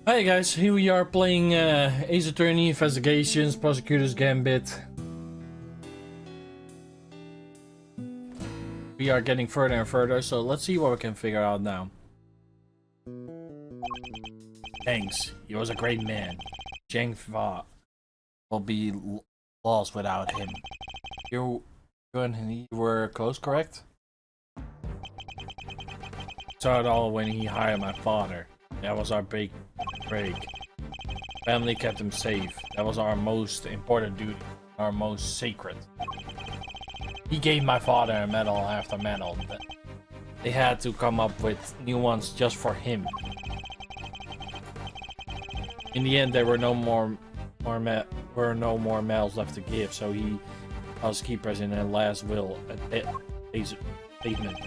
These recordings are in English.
Hi guys, here we are playing Ace Attorney, Investigations, Prosecutor's Gambit. We are getting further and further, so let's see what we can figure out now. Thanks, he was a great man. Zhang Fa will be lost without him. You and he were close, correct? Started all when he hired my father. That was our big break. Family kept him safe. That was our most important duty, our most sacred. He gave my father a medal after medal. They had to come up with new ones just for him. In the end, there were no more medals left to give, so he was keepers in their last will at his statement.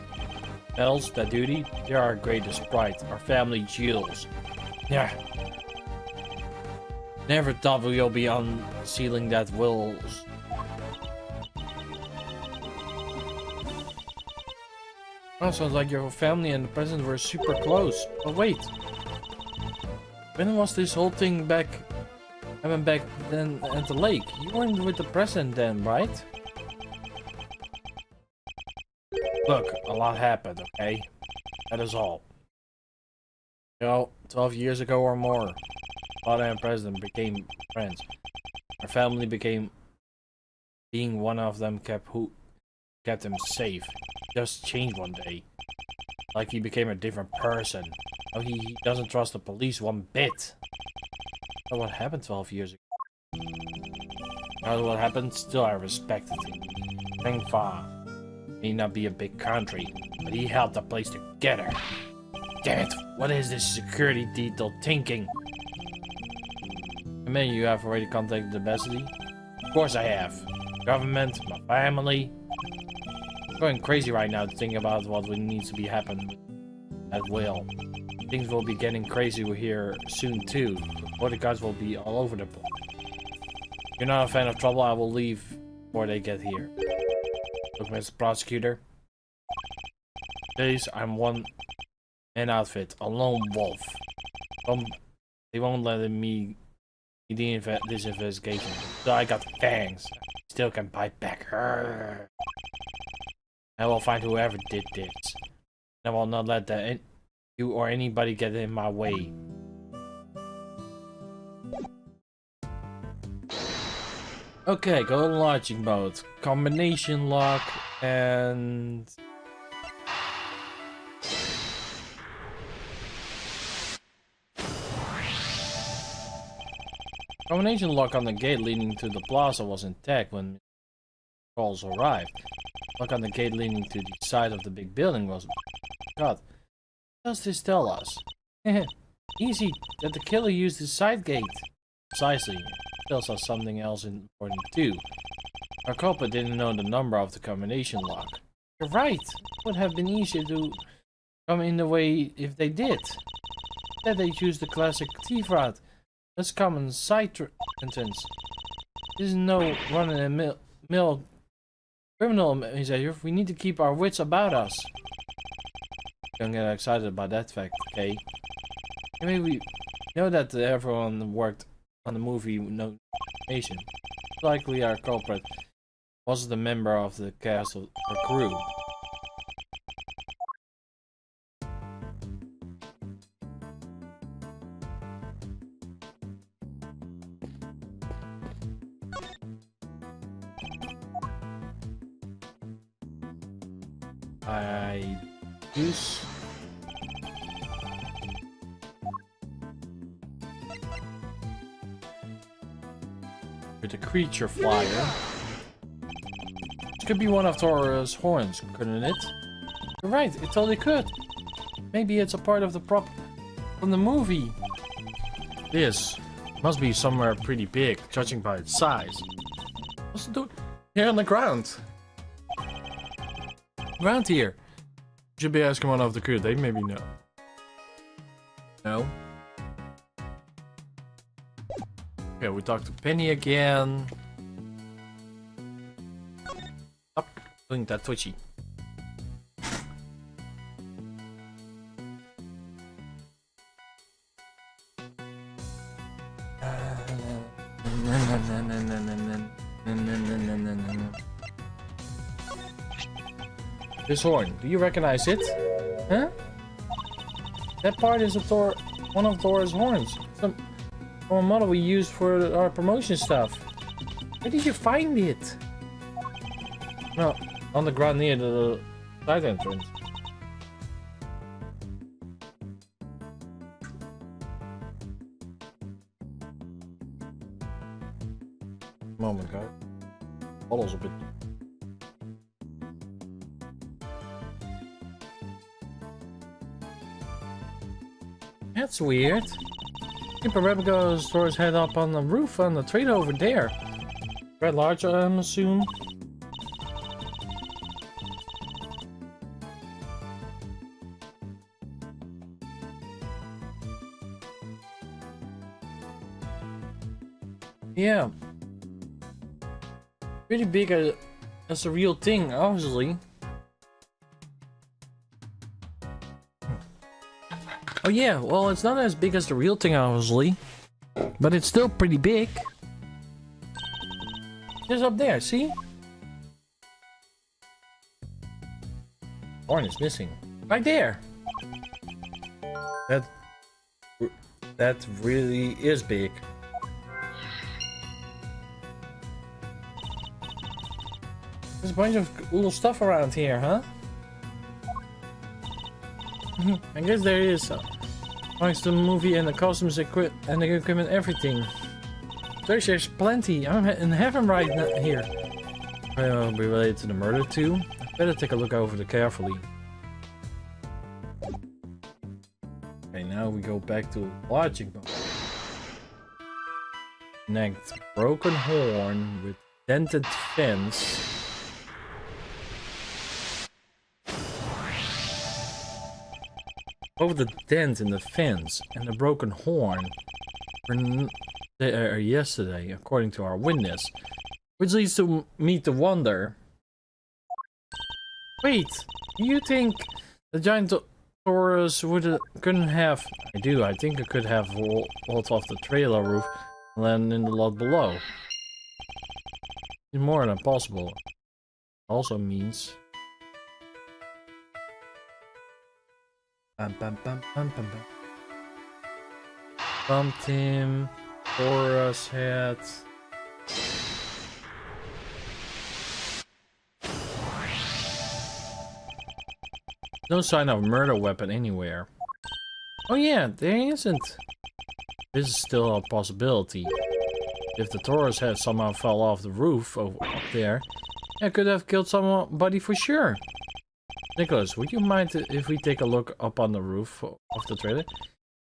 Medals, that duty, they are our greatest pride, our family jewels. Yeah. Never thought we'll be unsealing that will. Oh, sounds like your family and the president were super close. But wait. When was this whole thing back then at the lake? You weren't with the president then, right? Look, a lot happened, okay? That is all. You know, 12 years ago or more, father and president became friends. Our family became... Being one of them kept him safe. Just changed one day. Like he became a different person. Now he doesn't trust the police one bit. But what happened 12 years ago? Now what happened, still I respected him. Zhang Fa may not be a big country, but he held the place together. Damn it, what is this security detail thinking? I mean, you have already contacted the embassy? Of course I have. Government, my family. I'm going crazy right now to think about what needs to be happening at will. Things will be getting crazy here soon too. Bodyguards will be all over the place. If you're not a fan of trouble, I will leave before they get here. Look, Mr. Prosecutor. Please, I'm one man outfit, a lone wolf. They won't let me this investigation. So I got fangs. Still can bite back. I will find whoever did this. I will not let you or anybody get in my way. Okay, go to logic mode. Combination lock and... Combination lock on the gate leading to the plaza was intact when calls arrived. Lock on the gate leading to the side of the big building was... God, what does this tell us? Easy, that the killer used the side gate. Precisely. Tells us something else important too. Our culprit didn't know the number of the combination lock. You're right. It would have been easier to come in the way if they did. Instead they used the classic thief route. That's common side entrance. This is no run-of-the-mill criminal measure. We need to keep our wits about us. Don't get excited about that fact, okay? Maybe we know that everyone worked on the movie notation. Likely our culprit was the member of the cast or crew. I use with a creature flyer. This could be one of Thor's horns, couldn't it? You're right, it totally could. Maybe it's a part of the prop from the movie. This must be somewhere pretty big, judging by its size. What's it doing here on the ground? Around here. Should be asking one of the crew. They maybe know. No. Okay, we talked to Penny again. Stop doing that twitchy. This horn, do you recognize it? Huh? That part is one of Thor's horns. Some model we used for our promotion stuff. Where did you find it? No, on the ground near the side entrance. Moment, guys. Bottle's a bit. That's weird. Keep a Rebecca store's head up on the roof on the trailer over there. Red large, I'm assuming. Yeah. Pretty big as a real thing, obviously. Oh yeah, well it's not as big as the real thing, obviously. But it's still pretty big. Just up there, see? Horn is missing. Right there! That really is big. There's a bunch of little stuff around here, huh? I guess there is. Thanks to the movie and the costumes, and the equipment, everything. There's plenty. I'm in heaven right now here. Will be related to the murder too. I better take a look over it carefully. Okay, now we go back to logic mode. Next, broken horn with dented fence. Over the dent in the fence and the broken horn were there yesterday, according to our witness, which leads to me to wonder. Wait, do you think the giant Taurus couldn't have? I do. I think it could have rolled off the trailer roof and landed in the lot below. It's more than possible. Also means. Bumped him, Taurus head. No sign of a murder weapon anywhere. Oh yeah, there isn't. This is still a possibility. If the Taurus head somehow fell off the roof up there, it could have killed somebody for sure. Nicholas, would you mind if we take a look up on the roof of the trailer?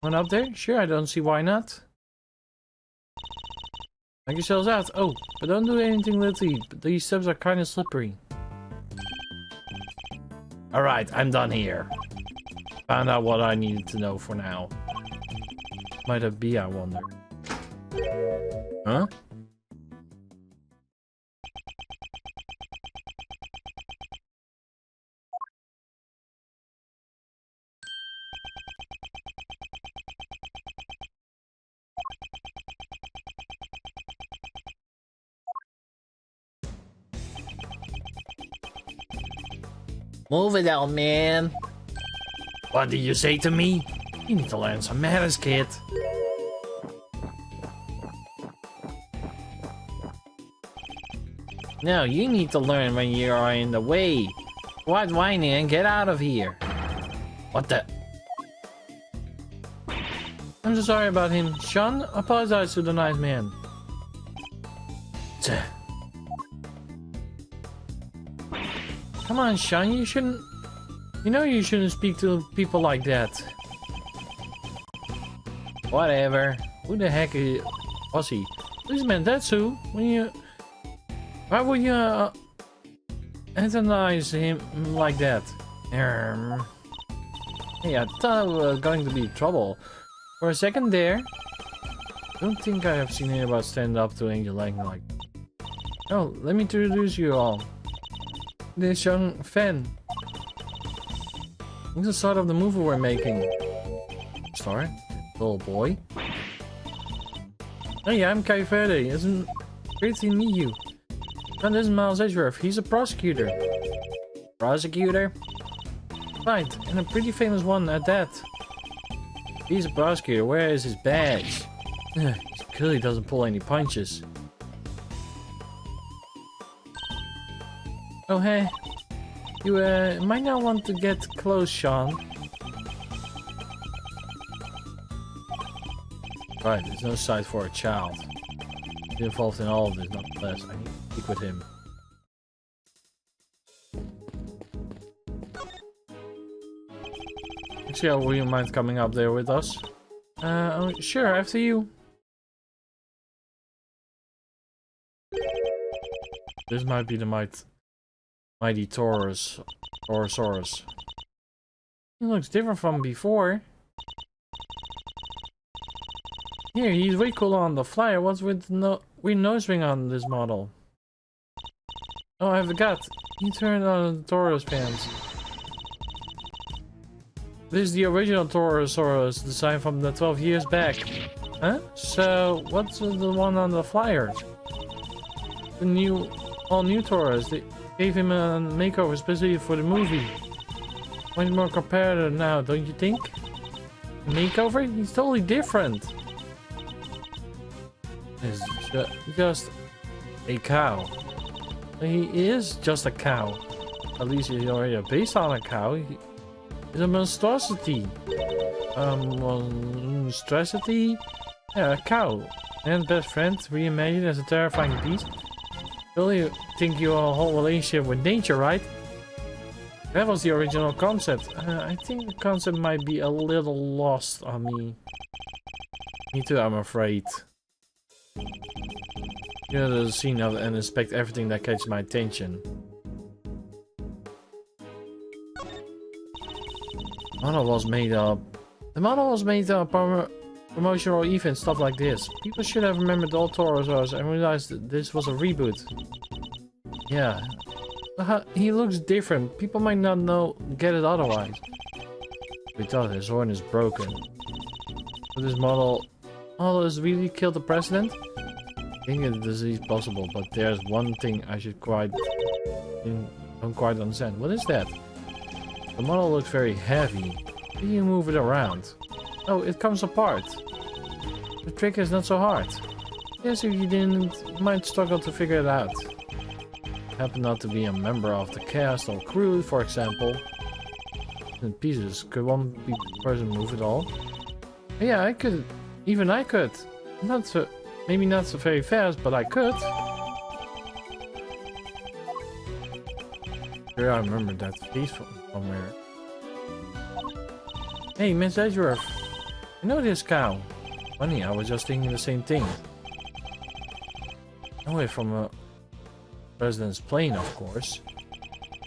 One up there? Sure, I don't see why not. Knock yourselves out. Oh, but don't do anything litty. These steps are kind of slippery. Alright, I'm done here. Found out what I needed to know for now. Might it be, I wonder. Huh? Move it out, man. What did you say to me? You need to learn some manners, kid. No, you need to learn when you are in the way. Quit whining and get out of here. What the? I'm so sorry about him. Sean, apologize to the nice man. Come on, Sean, you shouldn't... You know you shouldn't speak to people like that. Whatever. Who the heck was he? Policeman, that's who. Why would you antagonize him like that? Hey, I thought I was going to be trouble. For a second there. Don't think I have seen anybody stand up to Angel like that. Oh, let me introduce you all. This young fan. This is the start of the movie we're making. Sorry, little boy. Hey, I'm Kai Verde. Isn't great to meet you. And this is Miles Edgeworth. He's a prosecutor. Prosecutor? Right, and a pretty famous one at that. He's a prosecutor. Where is his badge? He clearly doesn't pull any punches. Oh, hey. You might not want to get close, Sean. Right, there's no sight for a child. He's involved in all of this, not less. I need to speak with him. Actually, would you mind coming up there with us? Sure, after you. This might be the mighty Taurosaurus. He looks different from before. Here, he's way cooler on the flyer. What's with the weird nose ring on this model? Oh, I forgot. He turned on the Tauros pants. This is the original Taurosaurus, designed from the 12 years back. Huh? So, what's the one on the flyer? The all-new Taurus. They gave him a makeover specifically for the movie. Much more competitive now, don't you think? A makeover? He's totally different. He's just a cow. He is just a cow. At least he's already based on a cow. It's a monstrosity. Monstrosity? Yeah, a cow. And best friend, reimagined as a terrifying beast. Really think you have a whole relationship with nature, right? That was the original concept. I think the concept might be a little lost on me. Me too, I'm afraid. You know, the scene of and inspect everything that catches my attention. The model was made up promotional events, stuff like this. People should have remembered the old Taurosaurus and realized that this was a reboot. Yeah. He looks different. People might not get it otherwise. We thought his horn is broken. But this model has really killed the president? I think it is possible, but there's one thing I don't quite understand. What is that? The model looks very heavy. How do you move it around? Oh, it comes apart. The trick is not so hard. Yes, if you didn't, you might struggle to figure it out. Happen not to be a member of the cast or crew, for example. In pieces, could one person move it all? Yeah, I could. Even I could. Not so, maybe not so very fast, but I could. Sure, I remember that face from somewhere. Hey, Miss Edgeworth. I know this cow. Funny, I was just thinking the same thing. Away from a president's plane, of course.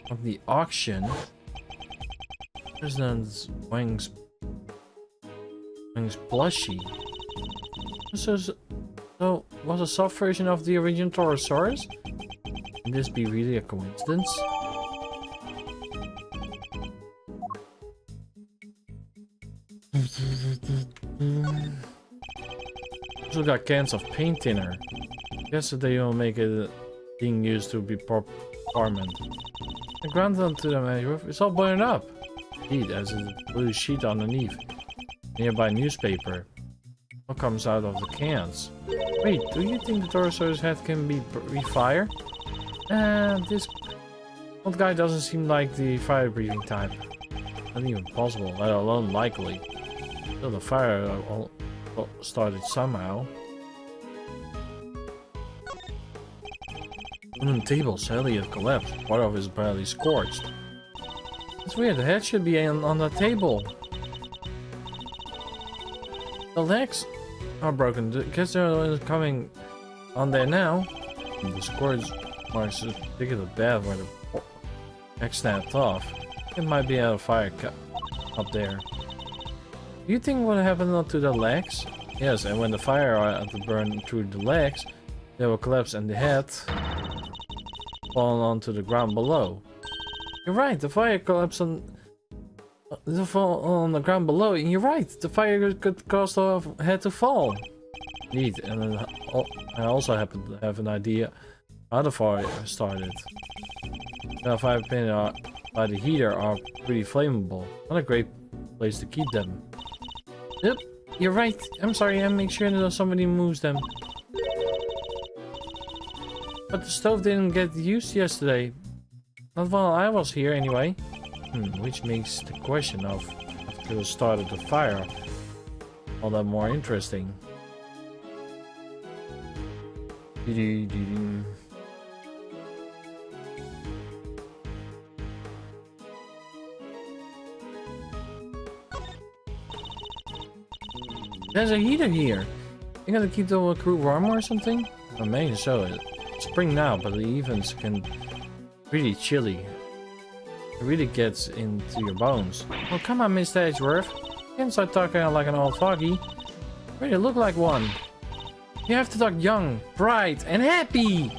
From the auction. President's wings plushie. So was a soft version of the original Taurosaurus? Can this be really a coincidence? Also got cans of paint thinner. Guess that they will make it being used to be performant. I ground onto them, it's all burned up. Indeed, as a blue sheet underneath. Nearby newspaper. What comes out of the cans? Wait, do you think the Taurosaurus head can be refired? This old guy doesn't seem like the fire breathing type. Not even possible, let alone likely. Still, the fire started somehow. Wooden table sadly had collapsed. Part of it is barely scorched. It's weird, the head should be on the table. The legs are broken. Guess they're coming on there now. And the scorch marks a particular bad where the neck snapped off. It might be a fire up there. Do you think what happened to the legs? Yes, and when the fire had to burn through the legs, they will collapse and the head fall onto the ground below. You're right, the fire collapsed on the fall on the ground below, and you're right, the fire could cause the head to fall. Neat, and then I also happen to have an idea how the fire started. Now, if I've been by the heater are pretty flammable. Not a great place to keep them. Yep, you're right. I'm sorry, I'll make sure that somebody moves them. But the stove didn't get used yesterday. Not while I was here, anyway. Which makes the question of who started the fire all that more interesting. There's a heater here. You gotta keep the crew warm or something? I mean, so it's spring now, but the evenings can really chilly. It really gets into your bones. Oh, come on, Mr. Edgeworth. You can't start talking like an old foggy. Really look like one. You have to talk young, bright, and happy.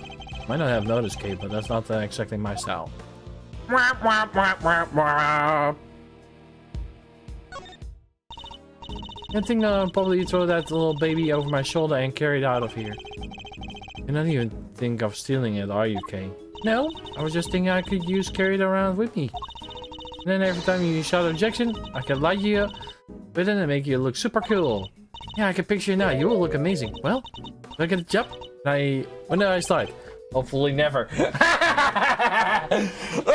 Might not have noticed, Kate, but that's not exactly my style. I think I'll probably throw that little baby over my shoulder and carry it out of here. You don't even think of stealing it, are you, Kay? No, I was just thinking I could carry it around with me. And then every time you shout objection, I can light you up with it and make you look super cool. Yeah, I can picture it now. You will look amazing. Well, look at the job. When did I start? Hopefully never.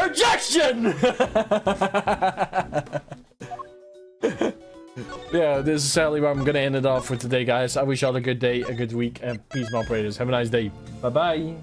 Objection! Yeah, this is sadly where I'm gonna end it off for today, guys. I wish you all a good day, a good week, and peace, my operators. Have a nice day. Bye-bye.